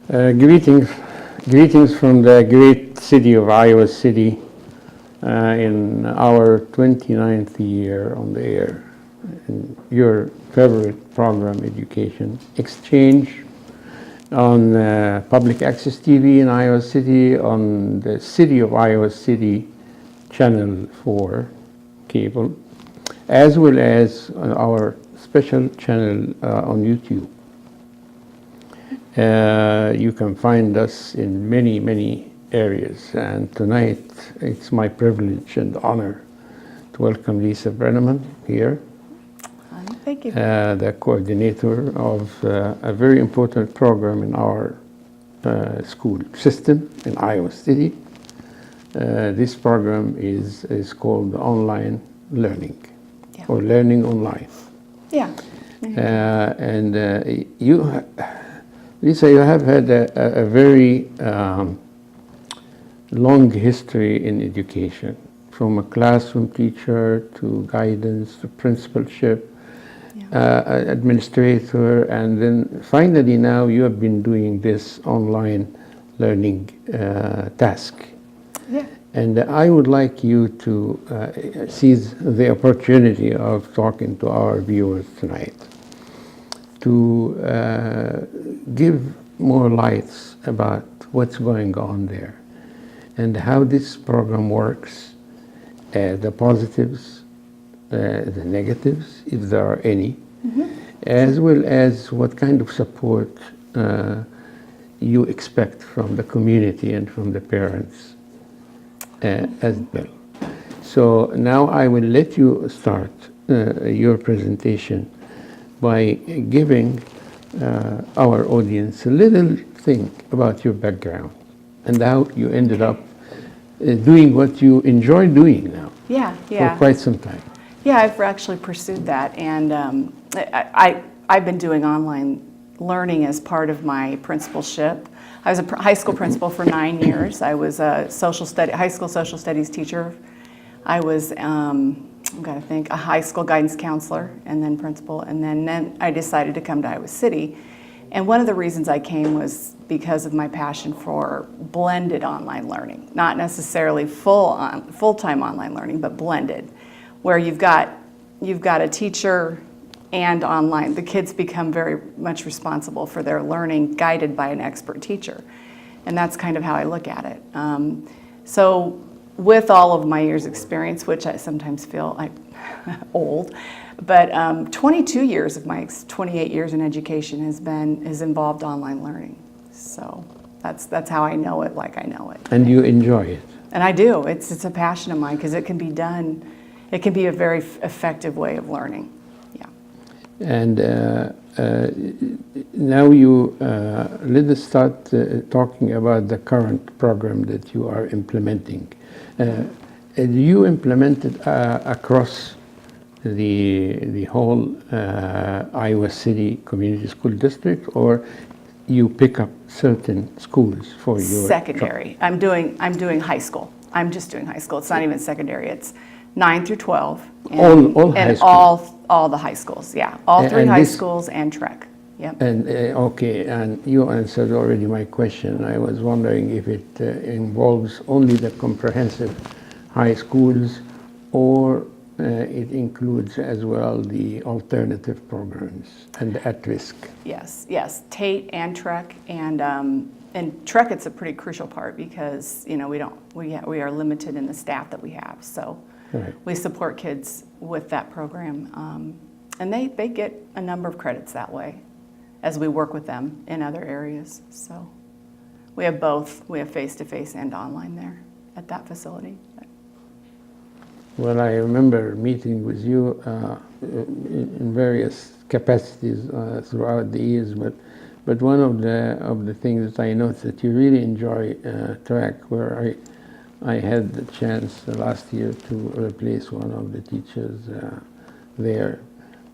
Greetings from the great city of Iowa City in our 29th year on the air. In your favorite program, Education Exchange, on Public Access TV in Iowa City, on the City of Iowa City Channel 4 cable, as well as on our special channel on YouTube. You can find us in many areas, and tonight it's my privilege and honor to welcome Lisa Brenneman here. Thank you. The coordinator of a very important program in our school system in Iowa City. This program is called online learning, or learning online. Yeah. And you, Lisa, you have had a very long history in education, from a classroom teacher to guidance to principalship, administrator, and then finally now you have been doing this online learning task. Yeah. And I would like you to seize the opportunity of talking to our viewers tonight to give more lights about what's going on there and how this program works, the positives, the negatives, if there are any, as well as what kind of support you expect from the community and from the parents as well. So now I will let you start your presentation by giving our audience a little thing about your background and how you ended up doing what you enjoy doing now. For quite some time. Yeah, I've actually pursued that, and I've been doing online learning as part of my principalship. I was a high school principal for 9 years. I was a high school social studies teacher. I was, I've got to think, a high school guidance counselor, and then principal, and then I decided to come to Iowa City. And one of the reasons I came was because of my passion for blended online learning, not necessarily full-time online learning, but blended, where you've got a teacher and online. The kids become very much responsible for their learning, guided by an expert teacher. And that's kind of how I look at it. So with all of my years' experience, which I sometimes feel like old, but 22 years of my 28 years in education has involved online learning. So that's how I know it like I know it. And you enjoy it. And I do. It's a passion of mine because it can be done. It can be a very effective way of learning. Yeah. And now you let us start talking about the current program that you are implementing. You implement it across the whole Iowa City Community School District, or you pick up certain schools for your secondary? I'm doing high school. I'm just doing high school. It's not even secondary. It's 9 through 12. And, all high schools? All the high schools, yeah. All three high schools and Trek. Yep. And okay, and you answered already my question. I was wondering if it involves only the comprehensive high schools, or it includes as well the alternative programs and at-risk. Yes, Tate and Trek, and Trek, it's a pretty crucial part because we are limited in the staff that we have, so we support kids with that program, and they get a number of credits that way as we work with them in other areas. So we have both. We have face-to-face and online there at that facility. Well, I remember meeting with you in various capacities throughout the years, but one of the things that I noticed that you really enjoy track, where I had the chance last year to replace one of the teachers there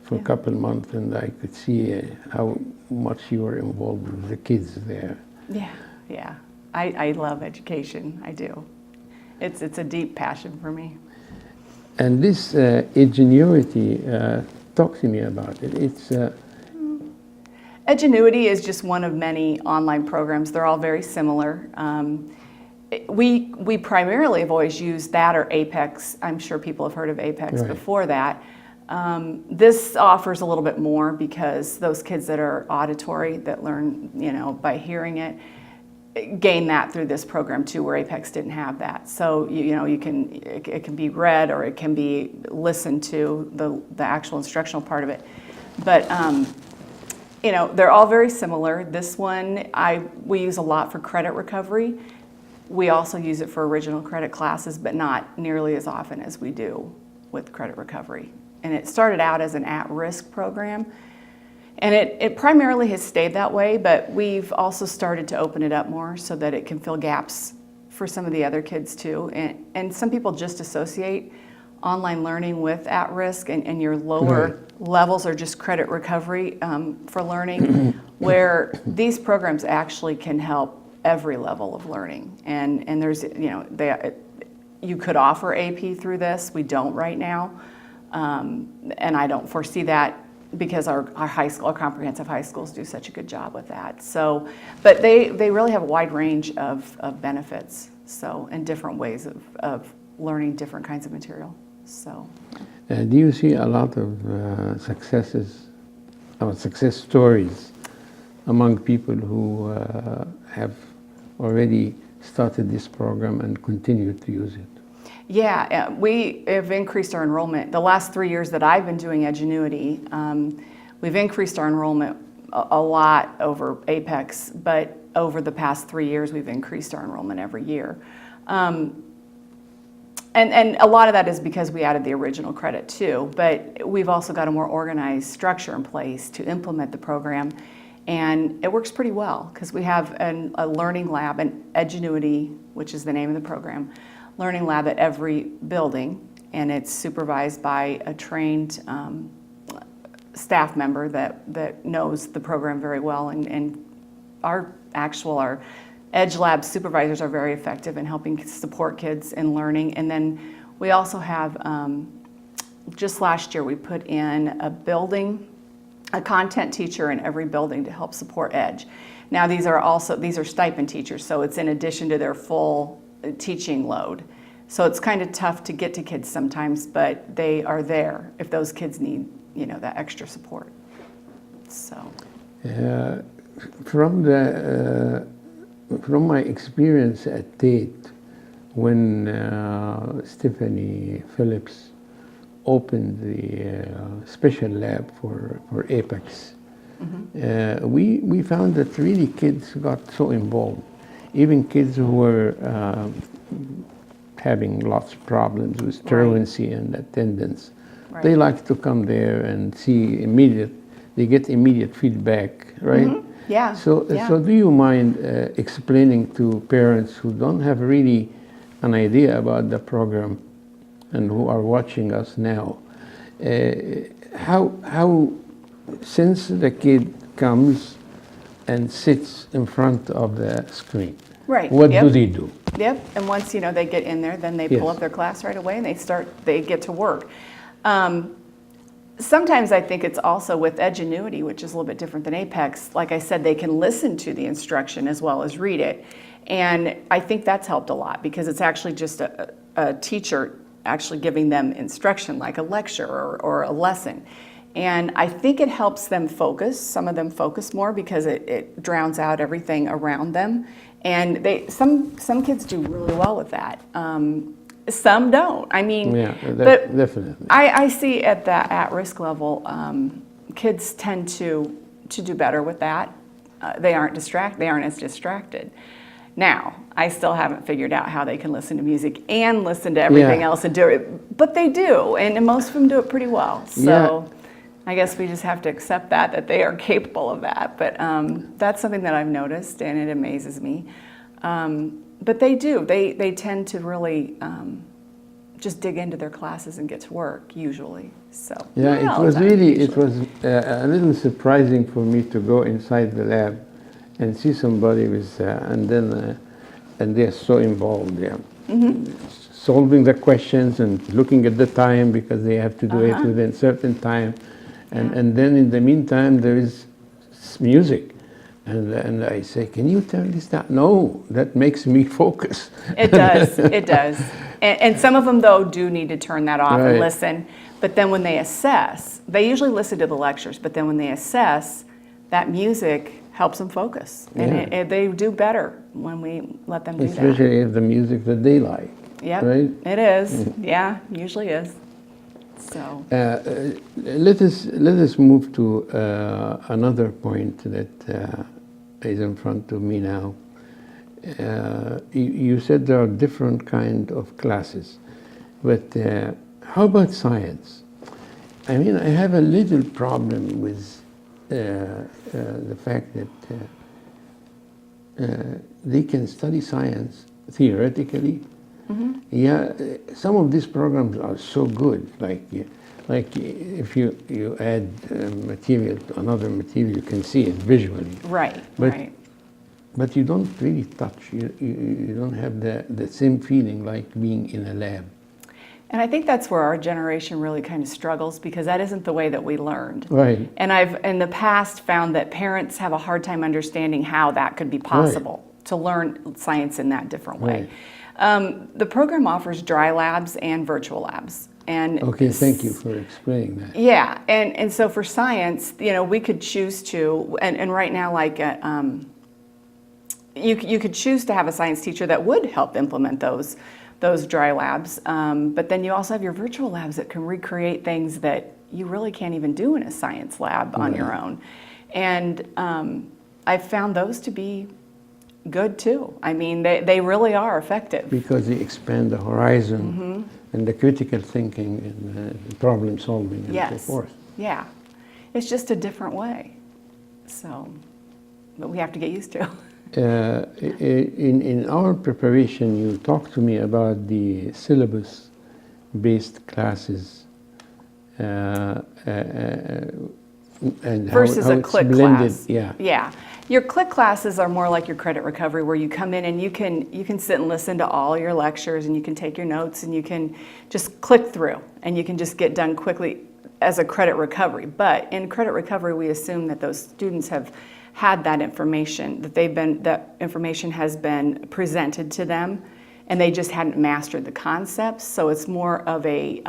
for a couple months, and I could see how much you were involved with the kids there. Yeah. I love education. I do. It's a deep passion for me. And this ingenuity, talk to me about it. It's Edgenuity is just one of many online programs. They're all very similar. We primarily have always used that or Apex. I'm sure people have heard of Apex Right. before that. This offers a little bit more because those kids that are auditory, that learn, by hearing it, gain that through this program too, where Apex didn't have that. So it can be read or it can be listened to, the actual instructional part of it. But they're all very similar. This one we use a lot for credit recovery. We also use it for original credit classes, but not nearly as often as we do with credit recovery. And it started out as an at-risk program. And it primarily has stayed that way, but we've also started to open it up more so that it can fill gaps for some of the other kids too. And some people just associate online learning with at-risk, and your lower levels are just credit recovery for learning, where these programs actually can help every level of learning. And there's, you could offer AP through this. We don't right now. And I don't foresee that because our comprehensive high schools do such a good job with that. So, but they really have a wide range of benefits, so, and different ways of learning different kinds of material. So, do you see a lot of success stories among people who have already started this program and continue to use it? Yeah, we have increased our enrollment. The last 3 years that I've been doing Edgenuity, we've increased our enrollment a lot over Apex, but over the past 3 years, we've increased our enrollment every year. And a lot of that is because we added the original credit too, but we've also got a more organized structure in place to implement the program, and it works pretty well because we have a learning lab, an Edgenuity, which is the name of the program, learning lab at every building, and it's supervised by a trained staff member that knows the program very well, and our Edge Lab supervisors are very effective in helping support kids in learning. And then we also have, just last year we put in a content teacher in every building to help support Edge. Now these are stipend teachers, so it's in addition to their full teaching load. So it's kind of tough to get to kids sometimes, but they are there if those kids need, that extra support. So. From my experience at Tate, when Stephanie Phillips opened the special lab for Apex, we found that really kids got so involved. Even kids who were having lots of problems with truancy and attendance, they like to come there and see they get immediate feedback, right? Mm-hmm. Yeah. So do you mind explaining to parents who don't have really an idea about the program and who are watching us now, how since the kid comes and sits in front of the screen, what do they do? Yep, and once they get in there, then they pull up their class right away and they get to work. Sometimes I think it's also with Edgenuity, which is a little bit different than Apex. Like I said, they can listen to the instruction as well as read it. And I think that's helped a lot because it's actually just a teacher actually giving them instruction, like a lecture or a lesson. And I think it helps them focus. Some of them focus more because it drowns out everything around them. And some kids do really well with that. Some don't. I mean, but definitely. I see at that at-risk level, kids tend to do better with that. They aren't as distracted. Now, I still haven't figured out how they can listen to music and listen to everything else and do it, but they do, and most of them do it pretty well. So I guess we just have to accept that they are capable of that. But that's something that I've noticed, and it amazes me. But they do. They tend to really just dig into their classes and get to work usuly. So it was a little surprising for me to go inside the lab and see somebody with and they're so involved. Solving the questions and looking at the time because they have to do it within a certain time. And then in the meantime, there is it's music. And I say, can you turn this down? No, that makes me focus. It does, it does. And some of them, though, do need to turn that off and Right. listen. But then when they assess, they usually listen to the lectures, but then when they assess, that music helps them focus. And Yeah. they do better when we let them do that. Especially if the music that they like. Yep, Right? it is. Yeah, usually is. So, Let us move to another point that is in front of me now. You said there are different kind of classes, but how about science? I mean, I have a little problem with the fact that they can study science theoretically. Yeah, some of these programs are so good. Like if you add material to another material, you can see it visually. right, But- right. But you don't really touch. You don't have the same feeling like being in a lab. And I think that's where our generation really kind of struggles because that isn't the way that we learned. Right. And I've in the past found that parents have a hard time understanding how that could be possible to learn science in that different way. The program offers dry labs and virtual labs. And Okay, thank you for explaining that. yeah, and so for science, we could choose to, and right now, like, you could choose to have a science teacher that would help implement those dry labs, but then you also have your virtual labs that can recreate things that you really can't even do in a science lab on your own. And I've found those to be good too. I mean, they really are effective. Because they expand the horizon and the critical thinking and problem solving and so forth. Yeah, it's just a different way. So, but we have to get used to. In our preparation, you talked to me about the syllabus-based classes and Versus how a it's click blended. class. Yeah. Yeah. Your click classes are more like your credit recovery, where you come in and you can sit and listen to all your lectures, and you can take your notes, and you can just click through, and you can just get done quickly as a credit recovery. But in credit recovery, we assume that those students have had that information, that information has been presented to them, and they just hadn't mastered the concepts. So it's more of a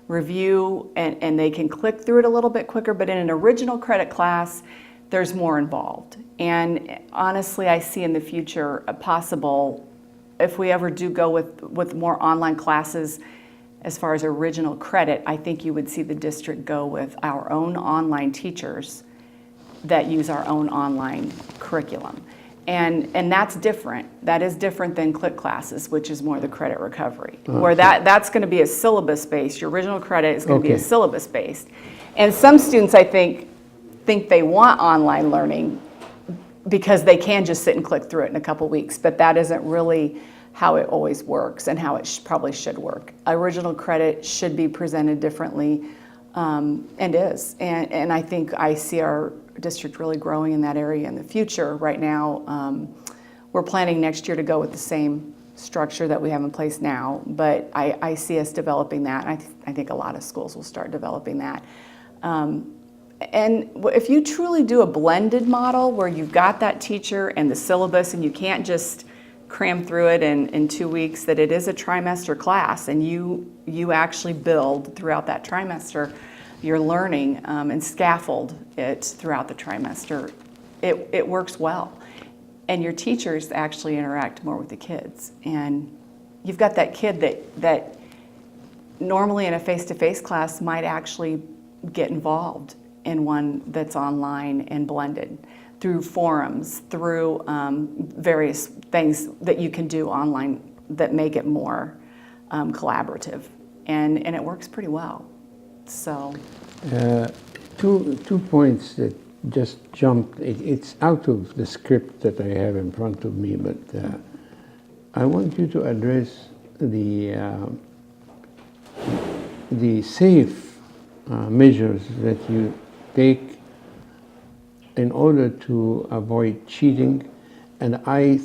review, and they can click through it a little bit quicker. But in an original credit class, there's more involved. And honestly, I see in the future a possible, if we ever do go with more online classes, as far as original credit, I think you would see the district go with our own online teachers that use our own online curriculum. And that's different. That is different than click classes, which is more the credit recovery, where that's going to be a syllabus-based. Your original credit is going to be a syllabus-based. And some students, I think they want online learning because they can just sit and click through it in a couple weeks, but that isn't really how it always works and how it probably should work. Original credit should be presented differently, and is. And I think I see our district really growing in that area in the future. Right now, we're planning next year to go with the same structure that we have in place now, but I see us developing that. And I think a lot of schools will start developing that. And if you truly do a blended model where you've got that teacher and the syllabus and you can't just cram through it in 2 weeks, that it is a trimester class and you actually build throughout that trimester your learning and scaffold it throughout the trimester, it works well. And your teachers actually interact more with the kids. And you've got that kid that normally in a face-to-face class might actually get involved in one that's online and blended through forums, through various things that you can do online that make it more collaborative. And it works pretty well. So, two points that just jumped. It's out of the script that I have in front of me, but I want you to address the safe measures that you take in order to avoid cheating. And I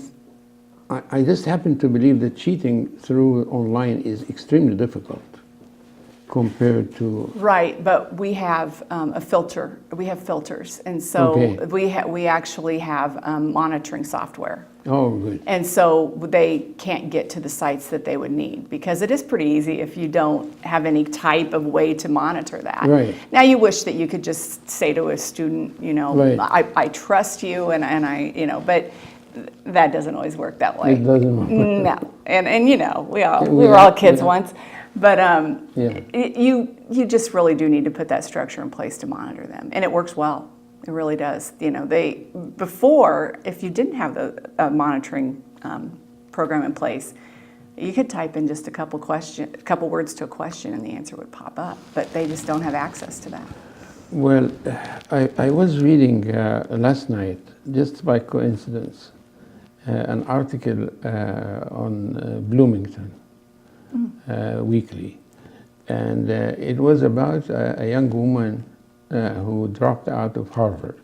just happen to believe that cheating through online is extremely difficult. compared to... Right, but we have a filter. We have filters, and so Okay. we actually have monitoring software. Oh, good. And so they can't get to the sites that they would need, because it is pretty easy if you don't have any type of way to monitor that. Right. Now you wish that you could just say to a student, you know, Right. I trust you and I, you know, but that doesn't always work that way. It doesn't work. No, and you know, we We were all are- kids yeah. once, but Yeah. you just really do need to put that structure in place to monitor them, and it works well. It really does. You know, before, if you didn't have the monitoring program in place, you could type in just a couple words to a question, and the answer would pop up. But they just don't have access to that. Well, I was reading last night, just by coincidence, an article on Bloomington Weekly, and it was about a young woman who dropped out of Harvard,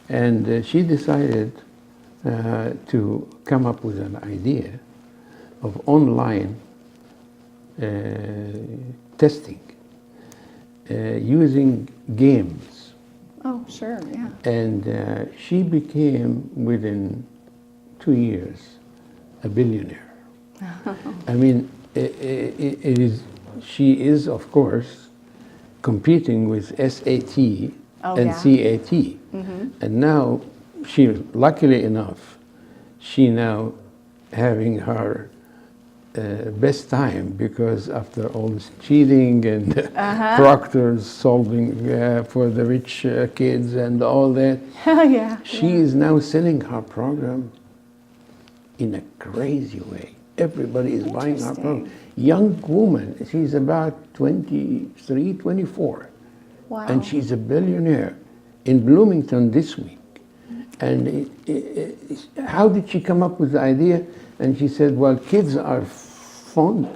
and she decided to come up with an idea of online testing using games. Oh, sure, yeah. And she became, within 2 years, a billionaire. I mean, she is, of course, competing with SAT and yeah. CAT. And now, luckily enough, she now having her best time, because after all this cheating and proctors solving for the rich kids and all that, Yeah. she is now selling her program in a crazy way. Everybody is buying her program. Young woman, she's about 23, 24. Wow. And she's a billionaire in Bloomington this week. And how did she come up with the idea? And she said, well, kids are fond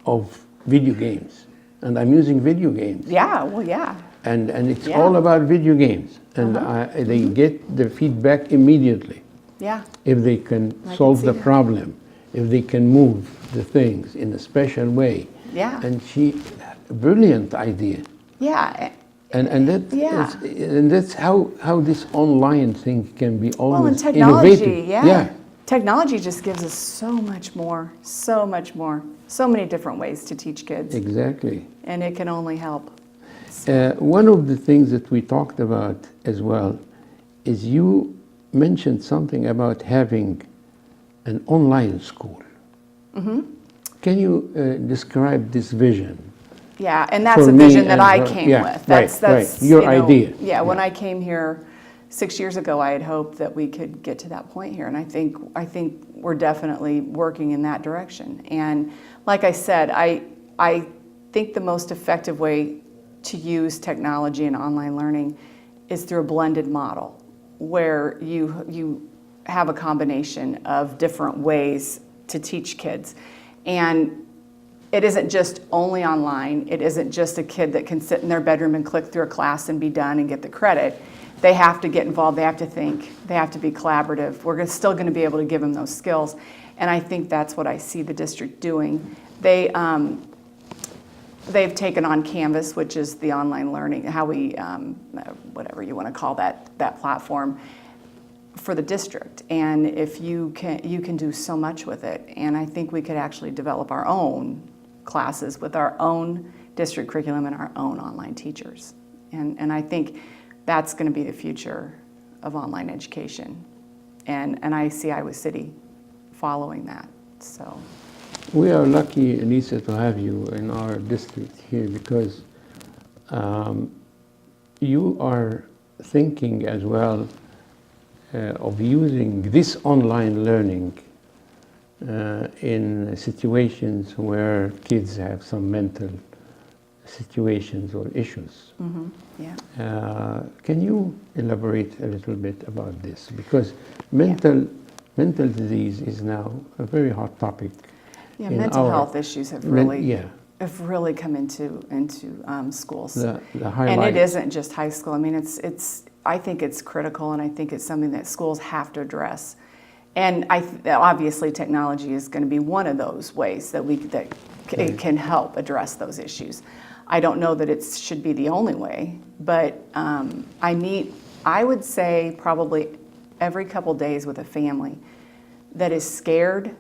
of video games, and I'm using video games. Yeah, well, yeah. And it's all about video games. And they get the feedback immediately. Yeah. If they can solve the that. problem, if they can move the things in a special way. Yeah. And brilliant idea. Yeah. And that's how this online thing can be Well, and always technology, innovative. yeah. Technology just gives us so much more, so many different ways to teach kids. Exactly. And it can only help. One of the things that we talked about as well is you mentioned something about having an online school. Can you describe this vision? Yeah, and that's For a me vision that I and came yeah, with. Right. Your idea. Yeah, when I came here 6 years ago, I had hoped that we could get to that point here, and I think we're definitely working in that direction. And like I said, I think the most effective way to use technology and online learning is through a blended model, where you have a combination of different ways to teach kids. And it isn't just only online. It isn't just a kid that can sit in their bedroom and click through a class and be done and get the credit. They have to get involved. They have to think. They have to be collaborative. We're still going to be able to give them those skills. And I think that's what I see the district doing. They've taken on Canvas, which is the online learning, how we, whatever you want to call that platform, for the district. And if you can do so much with it. And I think we could actually develop our own classes with our own district curriculum and our own online teachers. And I think that's going to be the future of online education. And I see Iowa City following that. So We are lucky, Lisa, to have you in our district here, because you are thinking as well of using this online learning in situations where kids have some mental situations or issues. yeah. Can you elaborate a little bit about this? Because mental disease is now a very hot topic. Yeah, in mental our- health issues have really come into schools. The And highlight. it isn't just high school. I mean, I think it's critical, and I think it's something that schools have to address. And obviously technology is going to be one of those ways that it can help address those issues. I don't know that it should be the only way, but I would say probably every couple days with a family that is scared.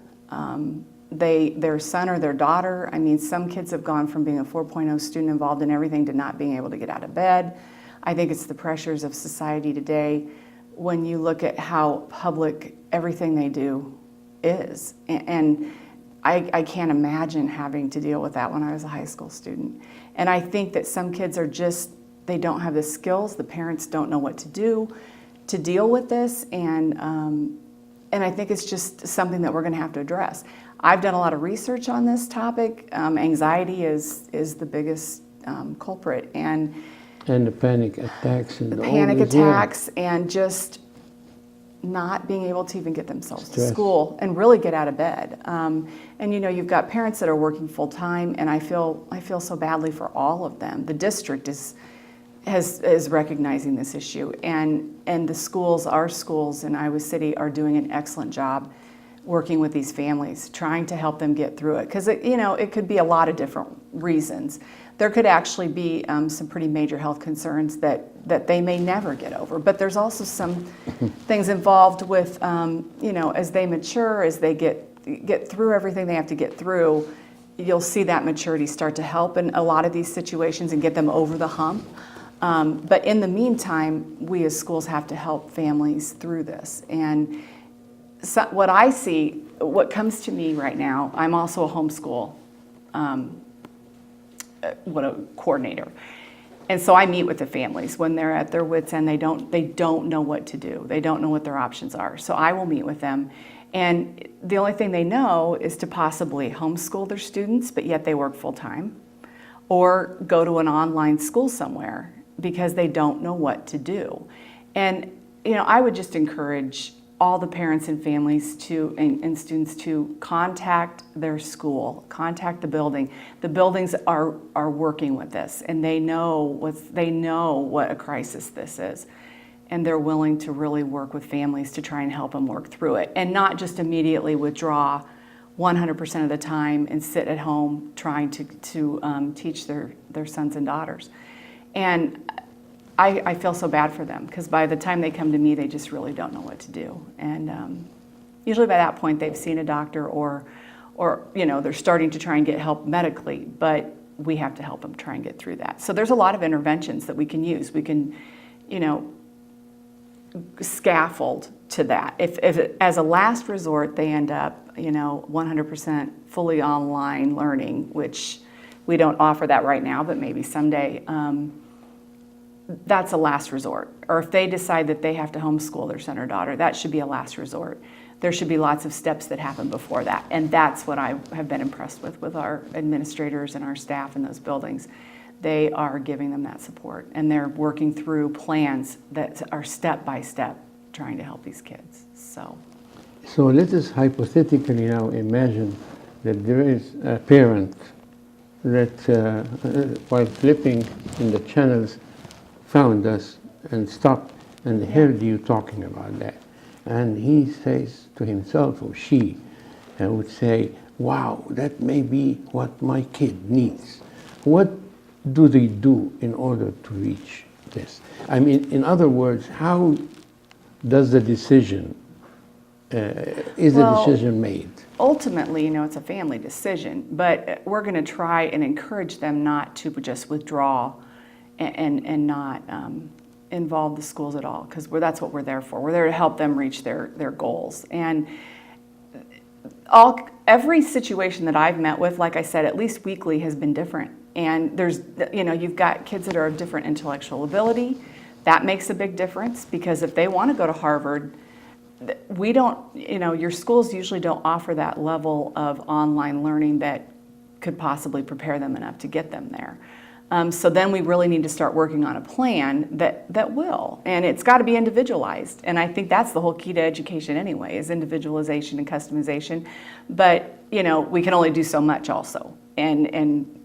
Their son or their daughter, I mean, some kids have gone from being a 4.0 student involved in everything to not being able to get out of bed. I think it's the pressures of society today when you look at how public everything they do is. And I can't imagine having to deal with that when I was a high school student. And I think that some kids they don't have the skills, the parents don't know what to do to deal with this, and I think it's just something that we're going to have to address. I've done a lot of research on this topic. Anxiety is the biggest culprit, and the panic attacks and the panic attacks, and just not being able to even get themselves to school and really get out of bed. And you've got parents that are working full time, and I feel so badly for all of them. The district is recognizing this issue, and the schools, our schools in Iowa City, are doing an excellent job working with these families, trying to help them get through it. Because it could be a lot of different reasons. There could actually be some pretty major health concerns that they may never get over. But there's also some things involved with, as they mature, as they get through everything they have to get through, you'll see that maturity start to help in a lot of these situations and get them over the hump. But in the meantime, we as schools have to help families through this. And so what I see, what comes to me right now, I'm also a homeschool coordinator. And so I meet with the families when they're at their wits' end. They don't know what to do. They don't know what their options are. So I will meet with them. And the only thing they know is to possibly homeschool their students, but yet they work full time, or go to an online school somewhere because they don't know what to do. And I would just encourage all the parents and families and students to contact their school, contact the building. The buildings are working with this, and they know what a crisis this is, and they're willing to really work with families to try and help them work through it, and not just immediately withdraw 100% of the time and sit at home trying to teach their sons and daughters. And I feel so bad for them, because by the time they come to me, they just really don't know what to do. And usually by that point, they've seen a doctor or they're starting to try and get help medically, but we have to help them try and get through that. So there's a lot of interventions that we can use. We can, scaffold to that. If as a last resort, they end up, 100% fully online learning, which we don't offer that right now, but maybe someday, that's a last resort. Or if they decide that they have to homeschool their son or daughter, that should be a last resort. There should be lots of steps that happen before that. And that's what I have been impressed with our administrators and our staff in those buildings. They are giving them that support, and they're working through plans that are step by step trying to help these kids. So let us hypothetically now imagine that there is a parent that while flipping in the channels found us and stopped and heard you talking about that. And he says to himself, or she would say, wow, that may be what my kid needs. What do they do in order to reach this? I mean, in other words, how does the decision, is the decision made? Ultimately, it's a family decision, but we're going to try and encourage them not to just withdraw and not involve the schools at all, because that's what we're there for. We're there to help them reach their goals. And every situation that I've met with, like I said, at least weekly, has been different. And there's, you've got kids that are of different intellectual ability. That makes a big difference, because if they want to go to Harvard, we don't, your schools usually don't offer that level of online learning that could possibly prepare them enough to get them there. So then we really need to start working on a plan that will, and it's got to be individualized. And I think that's the whole key to education anyway, is individualization and customization. But we can only do so much also. And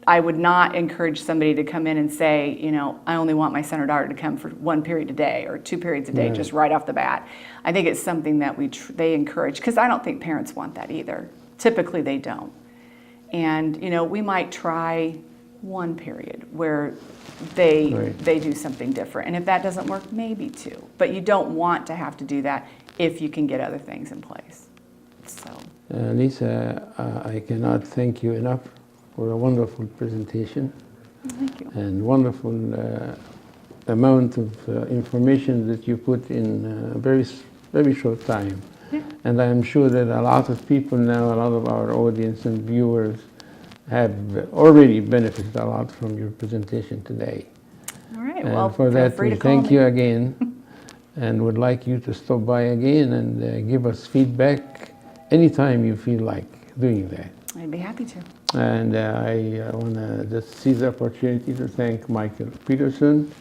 I would not encourage somebody to come in and say, you know, I only want my son or daughter to come for 1 period a day or 2 periods a day, just right off the bat. I think it's something that they encourage, because I don't think parents want that either. Typically they don't. And, you know, we might try 1 period where they do something different. And if that doesn't work, maybe 2. But you don't want to have to do that if you can get other things in place. So. Lisa, I cannot thank you enough for a wonderful presentation. Thank you. And wonderful amount of information that you put in a very short time. Yeah. And I'm sure that a lot of people now, a lot of our audience and viewers have already benefited a lot from your presentation today. All right, And well, for feel that, free we to call thank me. you again and would like you to stop by again and give us feedback anytime you feel like doing that. I'd be happy to. And I want to just seize the opportunity to thank Michael Peterson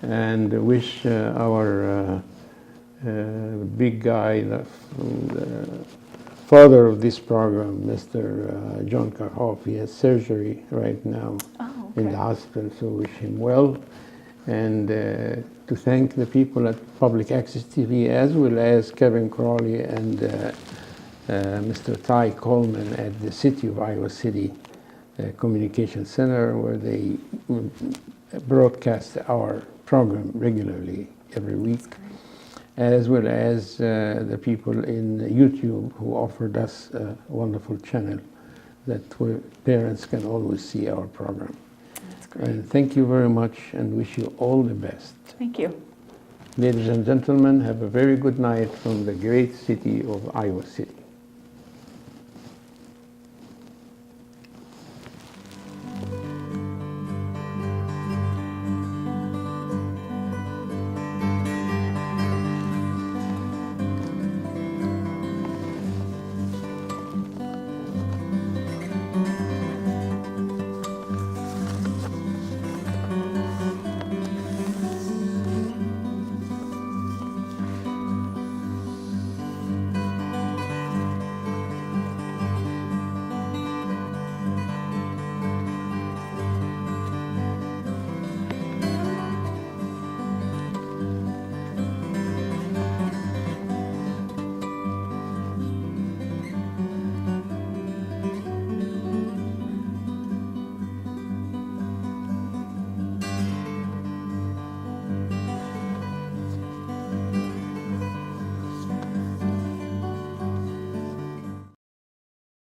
and wish our big guy, the father of this program, Mr. John Karhoff. He has surgery right now in the hospital, so wish him well. And to thank the people at Public Access TV, as well as Kevin Crawley and Mr. Ty Coleman at the City of Iowa City Communication Center, where they broadcast our program regularly every week, as well as the people in YouTube who offered us a wonderful channel that where parents can always see our program. That's great. And thank you very much and wish you all the best. Thank you. Ladies and gentlemen, have a very good night from the great city of Iowa City.